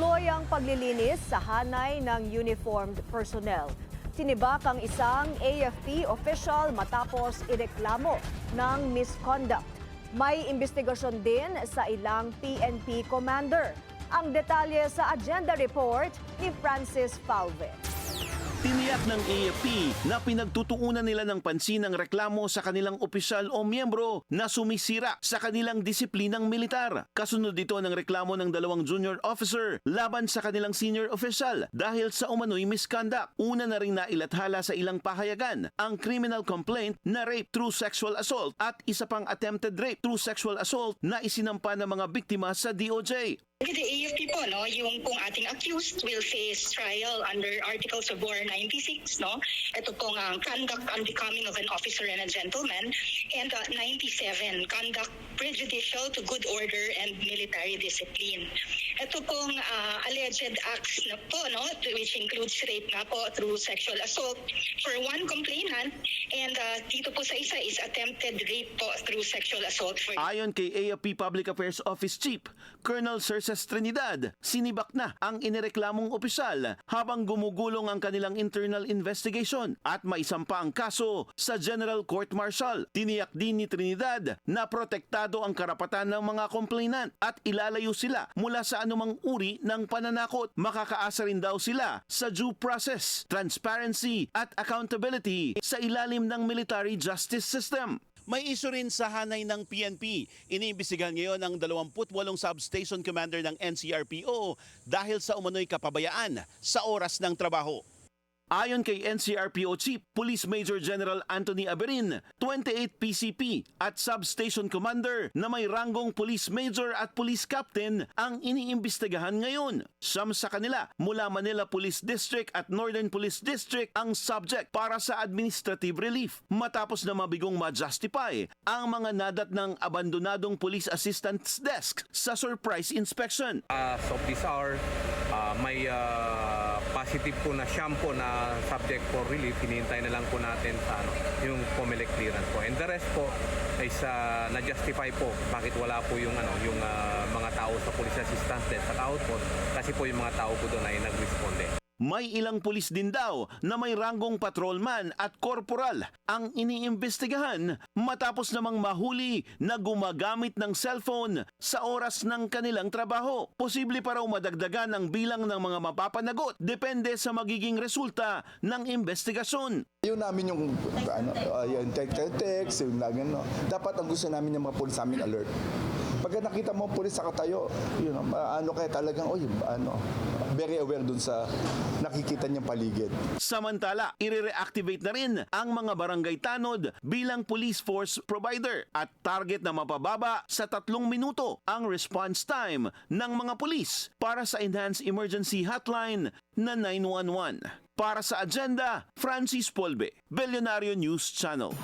Tuloy ang paglilinis sa hanay ng uniformed personnel. Tinibak ang isang AFP official matapos ireklamo ng misconduct. May investigasyon din sa ilang PNP commander. Ang detalye sa agenda report ni Francis Falve. Tiniyak ng AFP na pinagtutuunan nila ng pansin ang reklamo sa kanilang opisyal o miyembro na sumisira sa kanilang disiplinang militar. Kasunod dito ng reklamo ng dalawang junior officer laban sa kanilang senior official dahil sa umano'y misconduct. Una na rin nailathala sa ilang pahayagan ang criminal complaint na rape through sexual assault at isa pang attempted rape through sexual assault na isinampa ng mga biktima sa DOJ. With the AFP po, no, yung pong ating accused will face trial under Articles of War 96, no? Ito pong conduct unbecoming of an officer and a gentleman, and 97, conduct prejudicial to good order and military discipline. Ito pong alleged acts na po, no, which includes rape nga po through sexual assault for one complainant, and dito po sa isa is attempted rape po through sexual assault for... Ayon kay AFP Public Affairs Office Chief Colonel Cerces Trinidad, sinibak na ang inireklamong opisyal habang gumugulong ang kanilang internal investigation at maisampa ang kaso sa General Court Martial. Tiniyak din ni Trinidad na protektado ang karapatan ng mga complainant at ilalayo sila mula sa anumang uri ng pananakot. Makakaasa rin daw sila sa due process, transparency at accountability sa ilalim ng military justice system. May isu rin sa hanay ng PNP. Iniimbestigahan ngayon ang 28 substation commander ng NCRPO dahil sa umano'y kapabayaan sa oras ng trabaho. Ayon kay NCRPO Chief Police Major General Anthony Aberin, 28 PCP at substation commander na may ranggong police major at police captain ang iniimbestigahan ngayon. Siyam sa kanila mula Manila Police District at Northern Police District ang subject para sa administrative relief matapos na mabigong ma-justify ang mga nadat ng abandonadong police assistance desk sa surprise inspection. As of this hour, may positive po na shampoo na subject for relief. Hinihintay na lang po natin sa yung COMELEC clearance po. And the rest po is na-justify po bakit wala po yung mga tao sa police assistance desk sa outpost kasi po yung mga tao po doon ay nag-responde. May ilang pulis din daw na may ranggong patrolman at korporal ang iniimbestigahan matapos namang mahuli na gumagamit ng cellphone sa oras ng kanilang trabaho. Posible pa raw madagdagan ang bilang ng mga mapapanagot depende sa magiging resulta ng investigasyon. Yun namin yung text, yung no. Dapat ang gusto namin yung mga pulis namin alert. Pagka nakita mo pulis sa katayo, kaya talagang, very aware dun sa nakikita niyang paligid. Samantala, i-reactivate na rin ang mga barangay tanod bilang police force provider at target na mapababa sa 3 minuto ang response time ng mga pulis para sa enhanced emergency hotline na 911. Para sa agenda, Francis Polbe, Billionario News Channel.